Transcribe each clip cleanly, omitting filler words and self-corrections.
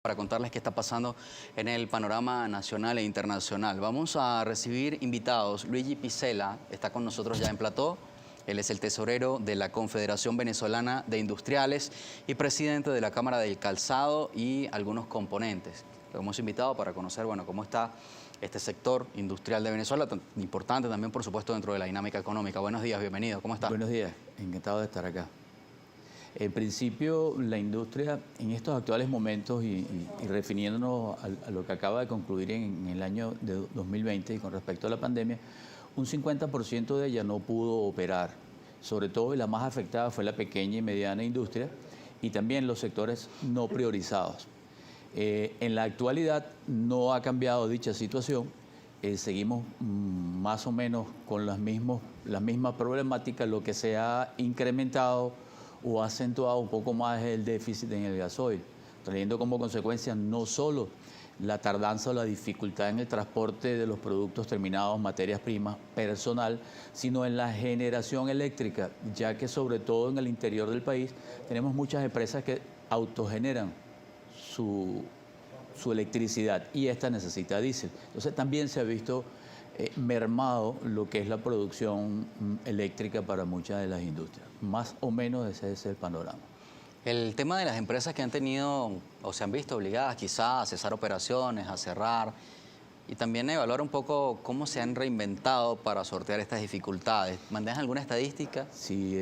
Para contarles qué está pasando en el panorama nacional e internacional. Vamos a recibir invitados. Luigi Picella está con nosotros ya en plató. Él es el tesorero de la Confederación Venezolana de Industriales y presidente de la Cámara del Calzado y algunos componentes. Lo hemos invitado para conocer, cómo está este sector industrial de Venezuela, tan importante también, por supuesto, dentro de la dinámica económica. Buenos días, bienvenido. ¿Cómo está? Buenos días, encantado de estar acá. En principio, la industria en estos actuales momentos y refiriéndonos a lo que acaba de concluir en el año de 2020 y con respecto a la pandemia, un 50% de ella no pudo operar. Sobre todo, y la más afectada fue la pequeña y mediana industria y también los sectores no priorizados. En la actualidad no ha cambiado dicha situación. Seguimos más o menos con las mismas problemáticas. Lo que se ha incrementado o ha acentuado un poco más el déficit en el gasoil, trayendo como consecuencia no solo la tardanza o la dificultad en el transporte de los productos terminados, materias primas, personal, sino en la generación eléctrica, ya que sobre todo en el interior del país tenemos muchas empresas que autogeneran su electricidad y esta necesita diésel. Entonces también se ha visto mermado lo que es la producción eléctrica para muchas de las industrias. Más o menos ese es el panorama. El tema de las empresas que han tenido o se han visto obligadas quizás a cesar operaciones, a cerrar y también evaluar un poco cómo se han reinventado para sortear estas dificultades. ¿Manejan alguna estadística? Sí,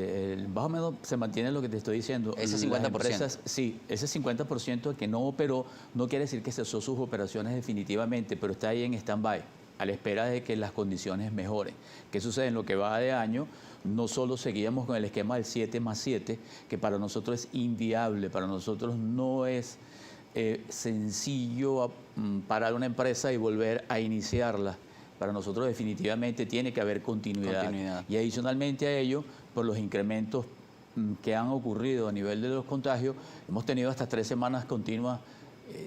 más o menos se mantiene lo que te estoy diciendo. Ese 50%. Empresas, sí, ese 50% que no operó no quiere decir que cesó sus operaciones definitivamente, pero está ahí en stand-by, a la espera de que las condiciones mejoren. ¿Qué sucede? En lo que va de año, no solo seguíamos con el esquema del 7+7, que para nosotros es inviable, para nosotros no es sencillo parar una empresa y volver a iniciarla. Para nosotros definitivamente tiene que haber continuidad. Y adicionalmente a ello, por los incrementos que han ocurrido a nivel de los contagios, hemos tenido hasta 3 semanas continuas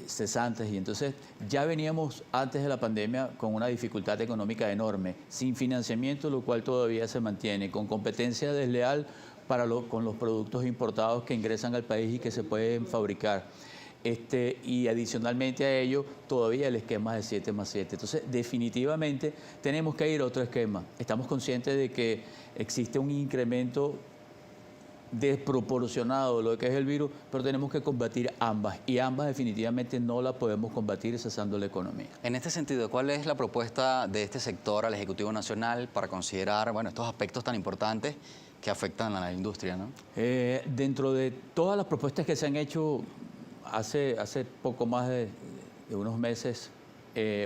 cesantes y entonces ya veníamos antes de la pandemia con una dificultad económica enorme, sin financiamiento, lo cual todavía se mantiene, con competencia desleal con los productos importados que ingresan al país y que se pueden fabricar. Y adicionalmente a ello, todavía el esquema de 7+7. Entonces, definitivamente tenemos que ir a otro esquema. Estamos conscientes de que existe un incremento desproporcionado de lo que es el virus, pero tenemos que combatir ambas y ambas definitivamente no las podemos combatir cesando la economía. En este sentido, ¿cuál es la propuesta de este sector al Ejecutivo Nacional para considerar estos aspectos tan importantes que afectan a la industria, ¿no? Dentro de todas las propuestas que se han hecho hace poco más de unos meses,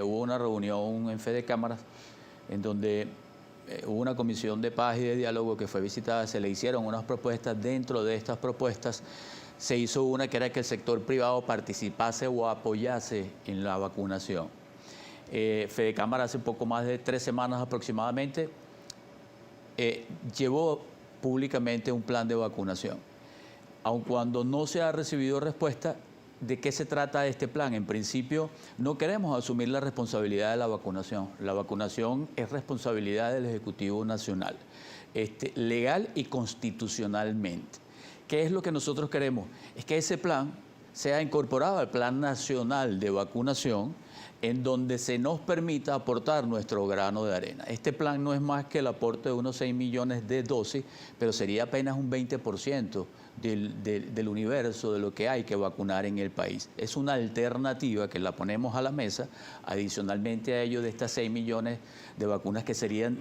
hubo una reunión en Fede Cámaras en donde hubo una comisión de paz y de diálogo que fue visitada, se le hicieron unas propuestas. Dentro de estas propuestas se hizo una que era que el sector privado participase o apoyase en la vacunación. Fede Cámara hace poco más de 3 semanas aproximadamente llevó públicamente un plan de vacunación. Aun cuando no se ha recibido respuesta, ¿de qué se trata este plan? En principio, no queremos asumir la responsabilidad de la vacunación. La vacunación es responsabilidad del Ejecutivo Nacional, legal y constitucionalmente. ¿Qué es lo que nosotros queremos? Es que ese plan sea incorporado al Plan Nacional de Vacunación, en donde se nos permita aportar nuestro grano de arena. Este plan no es más que el aporte de unos 6 millones de dosis, pero sería apenas un 20% del universo de lo que hay que vacunar en el país. Es una alternativa que la ponemos a la mesa, adicionalmente a ello de estas 6 millones de vacunas que serían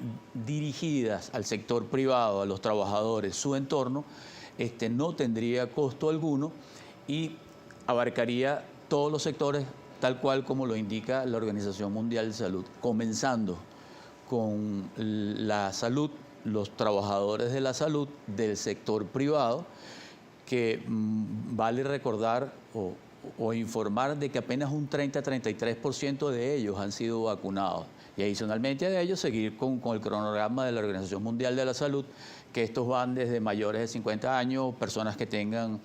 dirigidas al sector privado, a los trabajadores, su entorno, no tendría costo alguno y abarcaría todos los sectores tal cual como lo indica la Organización Mundial de Salud, comenzando con la salud, los trabajadores de la salud del sector privado, que vale recordar o informar de que apenas un 30-33% de ellos han sido vacunados. Y adicionalmente a ello, seguir con el cronograma de la Organización Mundial de la Salud, que estos van desde mayores de 50 años, personas que tengan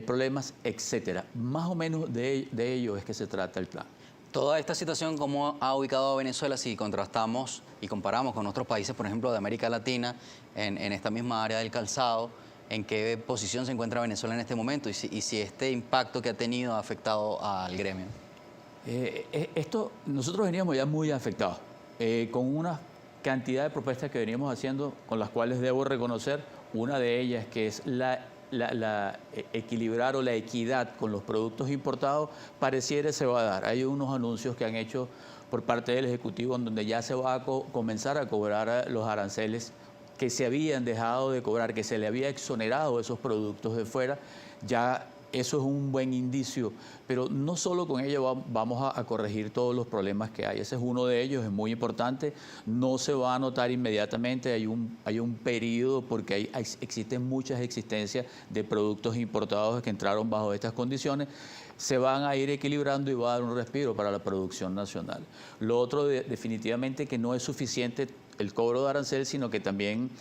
problemas, etcétera. Más o menos de ello es que se trata el plan. Toda esta situación, ¿cómo ha ubicado a Venezuela si contrastamos y comparamos con otros países, por ejemplo, de América Latina, en esta misma área del calzado, en qué posición se encuentra Venezuela en este momento y si este impacto que ha tenido ha afectado al gremio. Nosotros veníamos ya muy afectados, con una cantidad de propuestas que veníamos haciendo, con las cuales debo reconocer, una de ellas que es equilibrar o la equidad con los productos importados, pareciera se va a dar. Hay unos anuncios que han hecho por parte del Ejecutivo en donde ya se va a comenzar a cobrar los aranceles que se habían dejado de cobrar, que se le había exonerado esos productos de fuera. Ya eso es un buen indicio, pero no solo con ello vamos a corregir todos los problemas que hay. Ese es uno de ellos, es muy importante. No se va a notar inmediatamente, hay un periodo porque existen muchas existencias de productos importados que entraron bajo estas condiciones. Se van a ir equilibrando y va a dar un respiro para la producción nacional. Lo otro, definitivamente, que no es suficiente el cobro de arancel, sino que también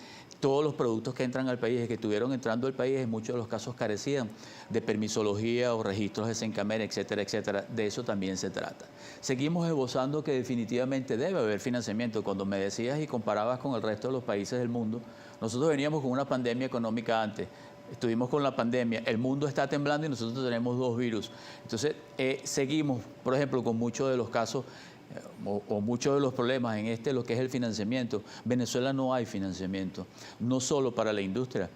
todos los productos que entran al país, que estuvieron entrando al país, en muchos de los casos carecían de permisología o registros de Sencamer, etcétera, etcétera. De eso también se trata. Seguimos esbozando que definitivamente debe haber financiamiento. Cuando me decías y comparabas con el resto de los países del mundo, nosotros veníamos con una pandemia económica antes. Estuvimos con la pandemia, el mundo está temblando y nosotros tenemos 2 virus. Entonces, seguimos, por ejemplo, con muchos de los casos o muchos de los problemas en lo que es el financiamiento. Venezuela no hay financiamiento, no solo para la industria.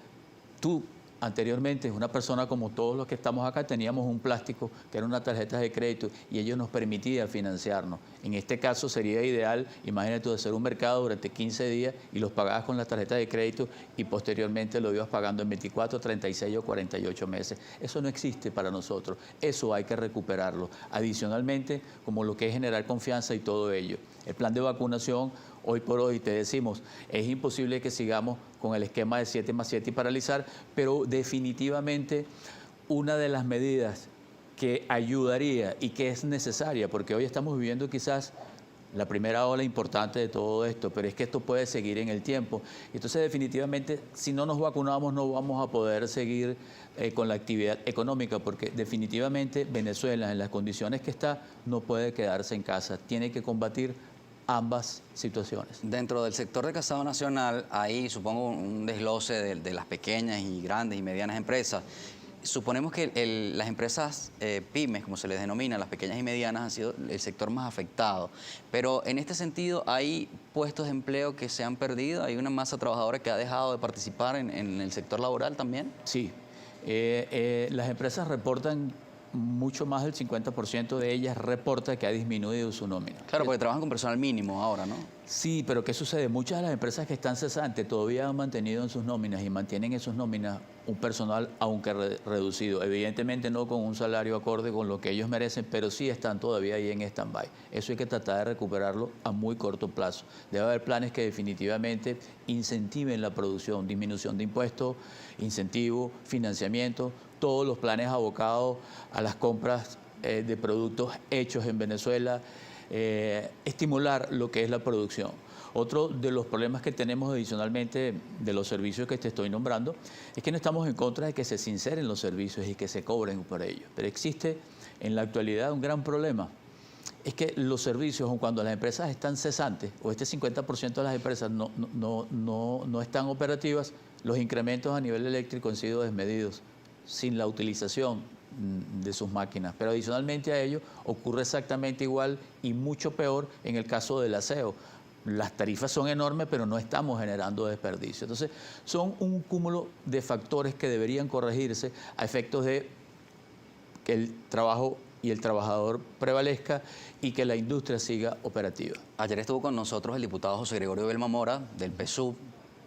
Tú, anteriormente, una persona como todos los que estamos acá, teníamos un plástico que era una tarjeta de crédito y ello nos permitía financiarnos. En este caso sería ideal, imagínate tú, hacer un mercado durante 15 días y los pagabas con la tarjeta de crédito y posteriormente lo ibas pagando en 24, 36 o 48 meses. Eso no existe para nosotros, eso hay que recuperarlo. Adicionalmente, como lo que es generar confianza y todo ello. El plan de vacunación, hoy por hoy te decimos, es imposible que sigamos con el esquema de 7+7 y paralizar, pero definitivamente una de las medidas que ayudaría y que es necesaria, porque hoy estamos viviendo quizás la primera ola importante de todo esto, pero es que esto puede seguir en el tiempo. Entonces, definitivamente, si no nos vacunamos, no vamos a poder seguir con la actividad económica, porque definitivamente Venezuela, en las condiciones que está, no puede quedarse en casa, tiene que combatir ambas situaciones. Dentro del sector de calzado nacional, hay, supongo, un desglose de las pequeñas y grandes y medianas empresas. Suponemos que las empresas pymes, como se les denomina, las pequeñas y medianas, han sido el sector más afectado. Pero en este sentido, ¿hay puestos de empleo que se han perdido? ¿Hay una masa trabajadora que ha dejado de participar en el sector laboral también? Sí. Las empresas reportan, mucho más del 50% de ellas reporta que ha disminuido su nómina. Claro, porque trabajan con personal mínimo ahora, ¿no? Sí, pero ¿qué sucede? Muchas de las empresas que están cesantes todavía han mantenido en sus nóminas y mantienen en sus nóminas un personal aunque reducido. Evidentemente no con un salario acorde con lo que ellos merecen, pero sí están todavía ahí en stand-by. Eso hay que tratar de recuperarlo a muy corto plazo. Debe haber planes que definitivamente incentiven la producción, disminución de impuestos, incentivo, financiamiento, todos los planes abocados a las compras de productos hechos en Venezuela, estimular lo que es la producción. Otro de los problemas que tenemos adicionalmente de los servicios que te estoy nombrando es que no estamos en contra de que se sinceren los servicios y que se cobren por ellos. Pero existe en la actualidad un gran problema. Es que los servicios, cuando las empresas están cesantes, o este 50% de las empresas no están operativas, los incrementos a nivel eléctrico han sido desmedidos, sin la utilización de sus máquinas. Pero adicionalmente a ello ocurre exactamente igual y mucho peor en el caso del aseo. Las tarifas son enormes, pero no estamos generando desperdicio. Entonces, son un cúmulo de factores que deberían corregirse a efectos de que el trabajo y el trabajador prevalezca y que la industria siga operativa. Ayer estuvo con nosotros el diputado José Gregorio Belma Mora, del PSUV,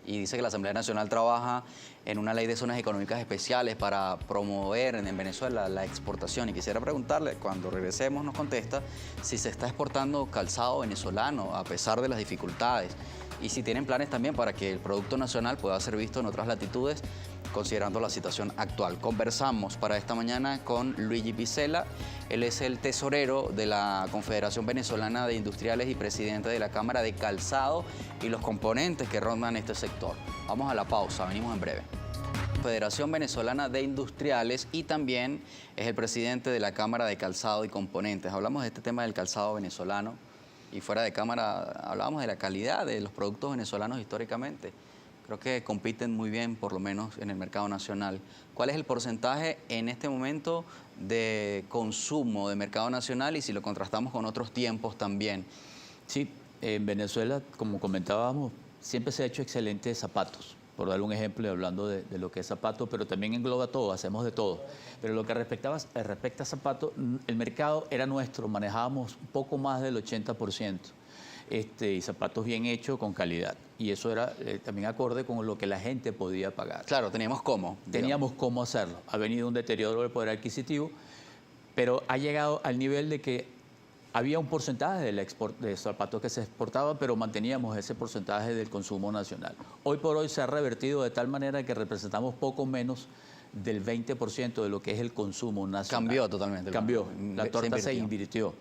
y dice que la Asamblea Nacional trabaja en una ley de zonas económicas especiales para promover en Venezuela la exportación. Y quisiera preguntarle, cuando regresemos nos contesta, si se está exportando calzado venezolano a pesar de las dificultades y si tienen planes también para que el producto nacional pueda ser visto en otras latitudes, considerando la situación actual. Conversamos para esta mañana con Luigi Picella. Él es el tesorero de la Confederación Venezolana de Industriales y presidente de la Cámara de Calzado y los componentes que rondan este sector. Vamos a la pausa, venimos en breve. Federación Venezolana de Industriales y también es el presidente de la Cámara de Calzado y Componentes. Hablamos de este tema del calzado venezolano y fuera de cámara hablábamos de la calidad de los productos venezolanos históricamente. Creo que compiten muy bien, por lo menos en el mercado nacional. ¿Cuál es el porcentaje en este momento de consumo de mercado nacional y si lo contrastamos con otros tiempos también? Sí, en Venezuela, como comentábamos, siempre se ha hecho excelentes zapatos, por dar un ejemplo y hablando de lo que es zapato, pero también engloba todo, hacemos de todo. Pero lo que respecta a zapatos, el mercado era nuestro, manejábamos un poco más del 80%, y zapatos bien hechos, con calidad. Y eso era también acorde con lo que la gente podía pagar. Claro, teníamos cómo. Teníamos cómo hacerlo. Ha venido un deterioro del poder adquisitivo, pero ha llegado al nivel de que había un porcentaje de zapatos que se exportaba, pero manteníamos ese porcentaje del consumo nacional. Hoy por hoy se ha revertido de tal manera que representamos poco menos del 20% de lo que es el consumo nacional. Cambió totalmente. Cambió, la torta se invirtió,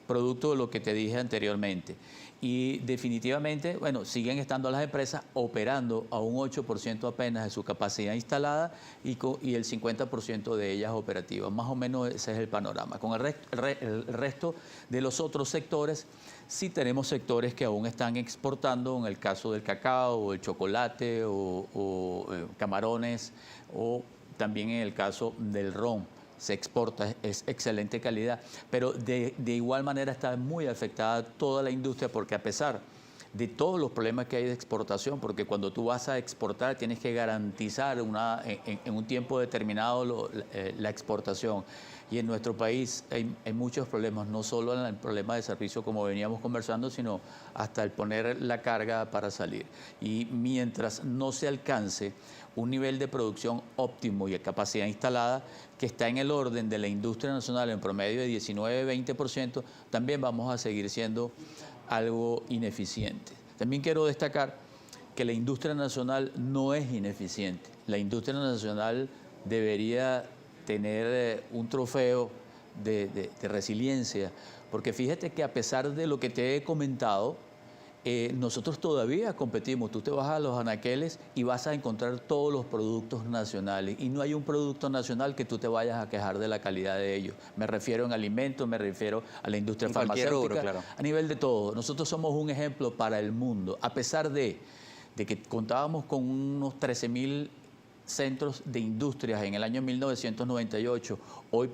producto de lo que te dije anteriormente. Y definitivamente, bueno, siguen estando las empresas operando a un 8% apenas de su capacidad instalada y el 50% de ellas operativas. Más o menos ese es el panorama. Con el resto de los otros sectores, sí tenemos sectores que aún están exportando, en el caso del cacao, o el chocolate, o camarones, o también en el caso del ron. Se exporta, es excelente calidad, pero de igual manera está muy afectada toda la industria porque a pesar de todos los problemas que hay de exportación, porque cuando tú vas a exportar tienes que garantizar en un tiempo determinado la exportación. Y en nuestro país hay muchos problemas, no solo en el problema de servicio como veníamos conversando, sino hasta el poner la carga para salir. Y mientras no se alcance un nivel de producción óptimo y de capacidad instalada que está en el orden de la industria nacional en promedio de 19-20%, también vamos a seguir siendo algo ineficiente. También quiero destacar que la industria nacional no es ineficiente. La industria nacional debería tener un trofeo de resiliencia, porque fíjate que a pesar de lo que te he comentado, nosotros todavía competimos. Tú te vas a los anaqueles y vas a encontrar todos los productos nacionales y no hay un producto nacional que tú te vayas a quejar de la calidad de ellos. Me refiero en alimentos, me refiero a la industria farmacéutica, rubro, claro. A nivel de todo. Nosotros somos un ejemplo para el mundo, a pesar de que contábamos con unos 13.000 centros de industrias en el año 1998, hoy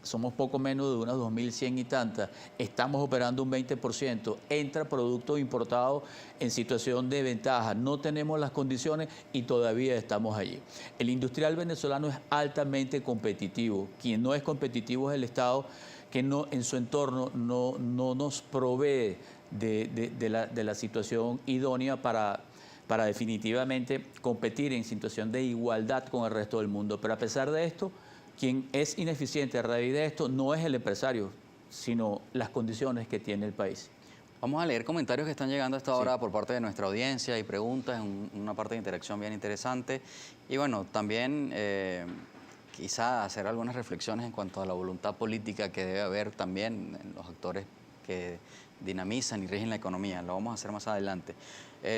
somos poco menos de unas 2.100 y tantas, estamos operando un 20%, entra producto importado en situación de ventaja, no tenemos las condiciones y todavía estamos allí. El industrial venezolano es altamente competitivo, quien no es competitivo es el Estado, que en su entorno no nos provee de la situación idónea para definitivamente competir en situación de igualdad con el resto del mundo. Pero a pesar de esto, quien es ineficiente a raíz de esto no es el empresario, sino las condiciones que tiene el país. Vamos a leer comentarios que están llegando a esta hora por parte de nuestra audiencia y preguntas, una parte de interacción bien interesante. Y bueno, también quizá hacer algunas reflexiones en cuanto a la voluntad política que debe haber también en los actores que dinamizan y rigen la economía. Lo vamos a hacer más adelante.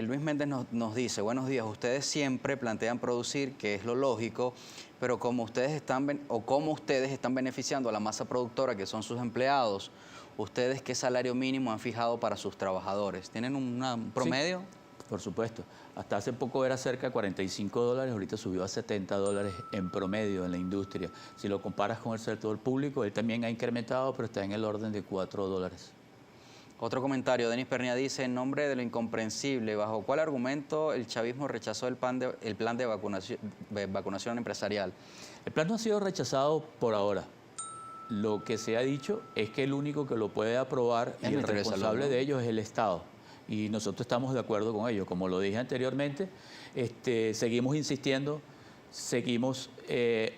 Luis Méndez nos dice, buenos días, ustedes siempre plantean producir, que es lo lógico, pero como ustedes están beneficiando a la masa productora, que son sus empleados, ¿ustedes qué salario mínimo han fijado para sus trabajadores? ¿Tienen un promedio? Sí, por supuesto. Hasta hace poco era cerca de $45, ahorita subió a $70 en promedio en la industria. Si lo comparas con el sector público, él también ha incrementado, pero está en el orden de $4. Otro comentario, Denis Pernia dice, en nombre de lo incomprensible, ¿bajo cuál argumento el chavismo rechazó el plan de vacunación empresarial? El plan no ha sido rechazado por ahora. Lo que se ha dicho es que el único que lo puede aprobar y el responsable de ello es el Estado. Y nosotros estamos de acuerdo con ello. Como lo dije anteriormente, seguimos insistiendo, seguimos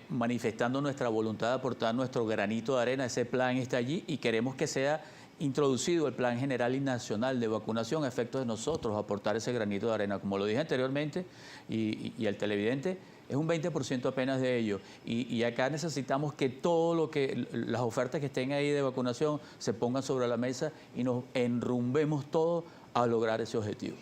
manifestando nuestra voluntad de aportar nuestro granito de arena. Ese plan está allí y queremos que sea introducido el Plan General y Nacional de Vacunación a efectos de nosotros aportar ese granito de arena. Como lo dije anteriormente y al televidente, es un 20% apenas de ello. Y acá necesitamos que las ofertas que estén ahí de vacunación se pongan sobre la mesa y nos enrumbemos todos a lograr ese objetivo.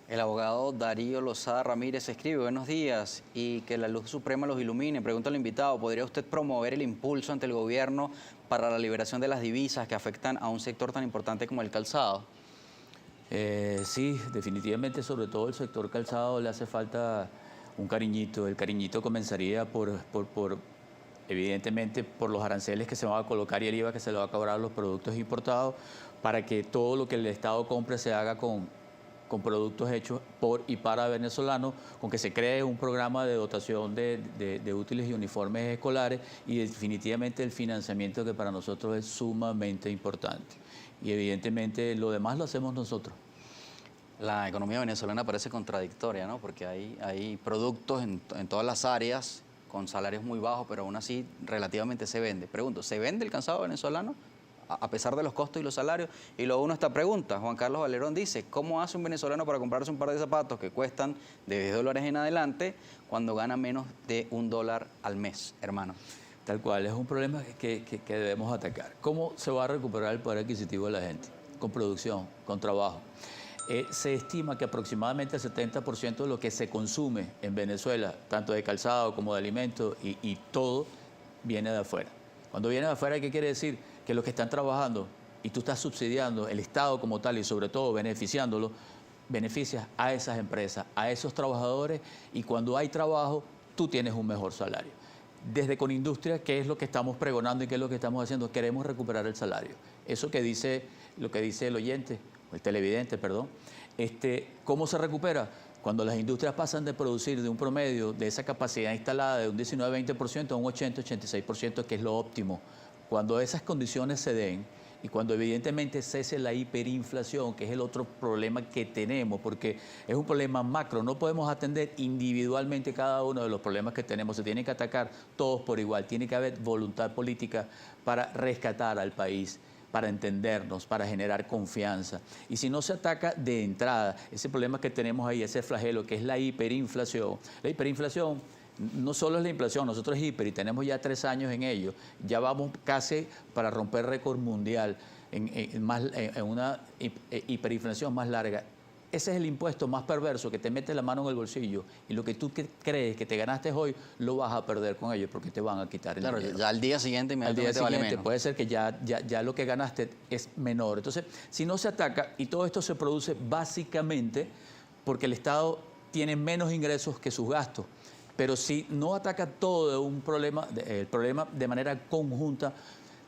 El abogado Darío Lozada Ramírez escribe, buenos días, y que la luz suprema los ilumine. Pregunta al invitado, ¿podría usted promover el impulso ante el gobierno para la liberación de las divisas que afectan a un sector tan importante como el calzado? Sí, definitivamente, sobre todo el sector calzado le hace falta un cariñito. El cariñito comenzaría evidentemente, por los aranceles que se van a colocar y el IVA que se le va a cobrar a los productos importados, para que todo lo que el Estado compre se haga con productos hechos por y para venezolanos, con que se cree un programa de dotación de útiles y uniformes escolares y definitivamente el financiamiento que para nosotros es sumamente importante. Y evidentemente lo demás lo hacemos nosotros. La economía venezolana parece contradictoria, ¿no? Porque hay productos en todas las áreas con salarios muy bajos, pero aún así relativamente se vende. Pregunto, ¿se vende el calzado venezolano a pesar de los costos y los salarios? Y luego uno esta pregunta, Juan Carlos Valerón dice, ¿cómo hace un venezolano para comprarse un par de zapatos que cuestan de $10 en adelante cuando gana menos de $1 al mes, hermano? Tal cual, es un problema que debemos atacar. ¿Cómo se va a recuperar el poder adquisitivo de la gente? Con producción, con trabajo. Se estima que aproximadamente el 70% de lo que se consume en Venezuela, tanto de calzado como de alimentos y todo, viene de afuera. Cuando viene de afuera, ¿qué quiere decir? Que los que están trabajando y tú estás subsidiando el Estado como tal y sobre todo beneficiándolo, beneficias a esas empresas, a esos trabajadores y cuando hay trabajo, tú tienes un mejor salario. Desde Conindustria, ¿qué es lo que estamos pregonando y qué es lo que estamos haciendo? Queremos recuperar el salario. Eso que dice, lo que dice el oyente, el televidente, perdón. ¿Cómo se recupera? Cuando las industrias pasan de producir de un promedio de esa capacidad instalada de un 19-20% a un 80-86%, que es lo óptimo. Cuando esas condiciones se den y cuando evidentemente cese la hiperinflación, que es el otro problema que tenemos, porque es un problema macro, no podemos atender individualmente cada uno de los problemas que tenemos, se tienen que atacar todos por igual, tiene que haber voluntad política para rescatar al país, para entendernos, para generar confianza. Y si no se ataca de entrada ese problema que tenemos ahí, ese flagelo que es la hiperinflación no solo es la inflación, nosotros es hiper y tenemos ya 3 años en ello, ya vamos casi para romper récord mundial en una hiperinflación más larga. Ese es el impuesto más perverso que te mete la mano en el bolsillo y lo que tú crees que te ganaste hoy lo vas a perder con ellos porque te van a quitar el dinero. Ya al día siguiente inmediatamente vale menos. Puede ser que ya lo que ganaste es menor. Entonces, si no se ataca y todo esto se produce básicamente porque el Estado tiene menos ingresos que sus gastos. Pero si no ataca todo el problema de manera conjunta,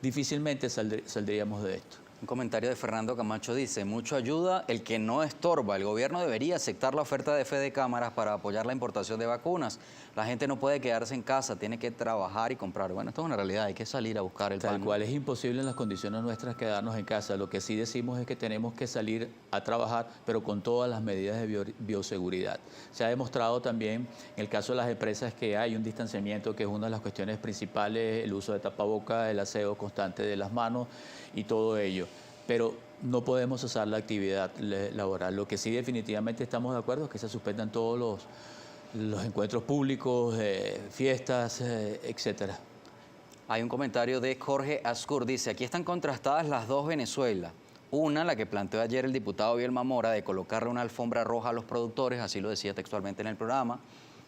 difícilmente saldríamos de esto. Un comentario de Fernando Camacho dice, mucho ayuda el que no estorba. El gobierno debería aceptar la oferta de Fede Cámaras para apoyar la importación de vacunas. La gente no puede quedarse en casa, tiene que trabajar y comprar. Bueno, esto es una realidad, hay que salir a buscar el pan. Tal cual, es imposible en las condiciones nuestras quedarnos en casa. Lo que sí decimos es que tenemos que salir a trabajar, pero con todas las medidas de bioseguridad. Se ha demostrado también, en el caso de las empresas, que hay un distanciamiento, que es una de las cuestiones principales, el uso de tapaboca, el aseo constante de las manos y todo ello. Pero no podemos cesar la actividad laboral. Lo que sí definitivamente estamos de acuerdo es que se suspendan todos los encuentros públicos, fiestas, etcétera. Hay un comentario de Jorge Ascur, dice, aquí están contrastadas las dos Venezuelas. Una, la que planteó ayer el diputado Bielma Mora, de colocarle una alfombra roja a los productores, así lo decía textualmente en el programa.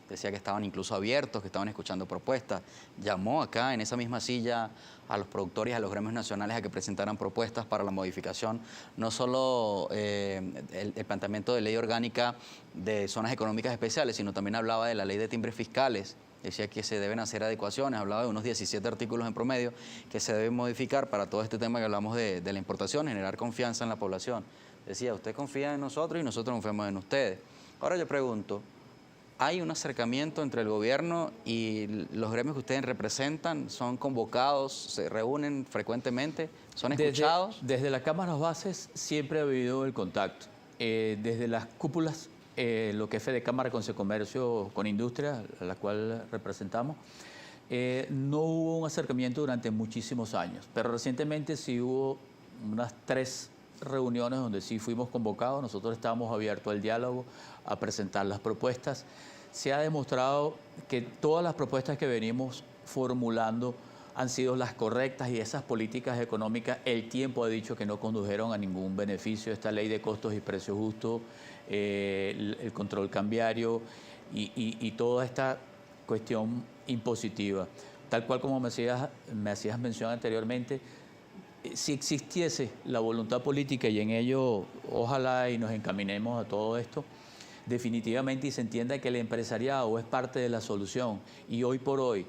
Decía que estaban incluso abiertos, que estaban escuchando propuestas. Llamó acá en esa misma silla a los productores y a los gremios nacionales a que presentaran propuestas para la modificación, no solo el planteamiento de ley orgánica de zonas económicas especiales, sino también hablaba de la ley de timbres fiscales. Decía que se deben hacer adecuaciones, hablaba de unos 17 artículos en promedio que se deben modificar para todo este tema que hablamos de la importación, generar confianza en la población. Decía, usted confía en nosotros y nosotros confiamos en ustedes. Ahora yo pregunto, ¿hay un acercamiento entre el gobierno y los gremios que ustedes representan? ¿Son convocados, se reúnen frecuentemente, son escuchados? Desde las cámaras bases siempre ha habido el contacto. Desde las cúpulas, lo que es Fede Cámara, Concecomercio, Conindustria, a la cual representamos, no hubo un acercamiento durante muchísimos años, pero recientemente sí hubo unas 3 reuniones donde sí fuimos convocados, nosotros estábamos abiertos al diálogo, a presentar las propuestas. Se ha demostrado que todas las propuestas que venimos formulando han sido las correctas y esas políticas económicas, el tiempo ha dicho que no condujeron a ningún beneficio. Esta ley de costos y precios justos, el control cambiario y toda esta cuestión impositiva. Tal cual como me hacías mención anteriormente, si existiese la voluntad política, y en ello ojalá y nos encaminemos a todo esto, definitivamente, y se entienda que el empresariado es parte de la solución, y hoy por hoy,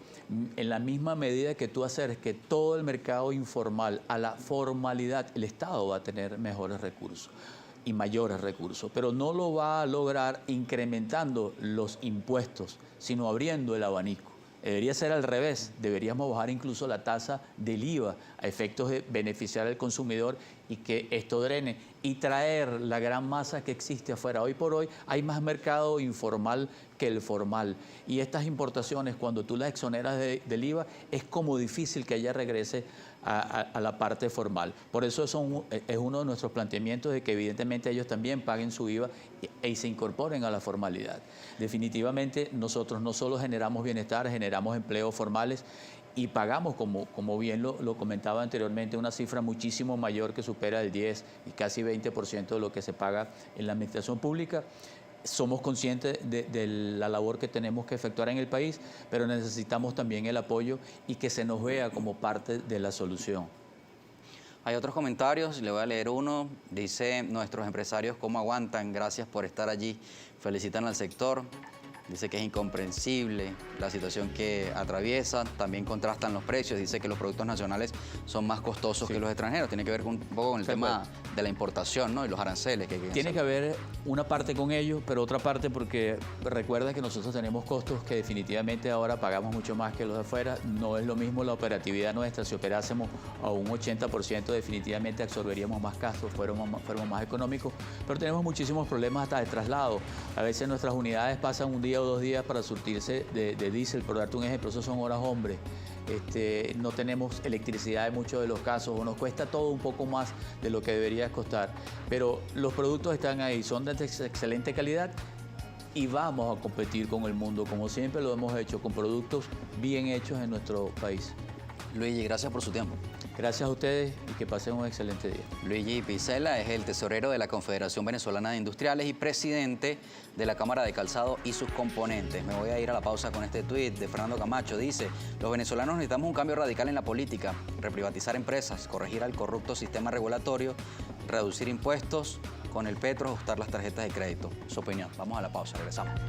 en la misma medida que tú haces que todo el mercado informal a la formalidad, el Estado va a tener mejores recursos y mayores recursos, pero no lo va a lograr incrementando los impuestos, sino abriendo el abanico. Debería ser al revés, deberíamos bajar incluso la tasa del IVA a efectos de beneficiar al consumidor y que esto drene y traer la gran masa que existe afuera. Hoy por hoy hay más mercado informal que el formal, y estas importaciones, cuando tú las exoneras del IVA, es como difícil que ella regrese a la parte formal. Por eso es uno de nuestros planteamientos, de que evidentemente ellos también paguen su IVA y se incorporen a la formalidad. Definitivamente nosotros no solo generamos bienestar, generamos empleos formales y pagamos, como bien lo comentaba anteriormente, una cifra muchísimo mayor que supera el 10 y casi 20% de lo que se paga en la administración pública. Somos conscientes de la labor que tenemos que efectuar en el país, pero necesitamos también el apoyo y que se nos vea como parte de la solución. Hay otros comentarios, le voy a leer uno. Dice: nuestros empresarios, ¿cómo aguantan? Gracias por estar allí. Felicitan al sector. Dice que es incomprensible la situación que atraviesa. También contrastan los precios. Dice que los productos nacionales son más costosos que los extranjeros. Tiene que ver un poco con el tema de la importación, ¿no? Y los aranceles. Tiene que haber una parte con ellos, pero otra parte porque recuerda que nosotros tenemos costos que definitivamente ahora pagamos mucho más que los de afuera. No es lo mismo la operatividad nuestra. Si operásemos a un 80%, definitivamente absorberíamos más gastos, fuéramos más económicos. Pero tenemos muchísimos problemas hasta de traslado. A veces nuestras unidades pasan un día o 2 días para surtirse de diésel, por darte un ejemplo. Eso son horas hombre. No tenemos electricidad en muchos de los casos, o nos cuesta todo un poco más de lo que debería costar, pero los productos están ahí, son de excelente calidad y vamos a competir con el mundo, como siempre lo hemos hecho, con productos bien hechos en nuestro país. Luigi, gracias por su tiempo. Gracias a ustedes y que pasen un excelente día. Luigi Picella es el tesorero de la Confederación Venezolana de Industriales y presidente de la Cámara de Calzado y sus componentes. Me voy a ir a la pausa con este tuit de Fernando Camacho. Dice: los venezolanos necesitamos un cambio radical en la política, reprivatizar empresas, corregir al corrupto sistema regulatorio, reducir impuestos, con el petro ajustar las tarjetas de crédito. Su opinión. Vamos a la pausa, regresamos.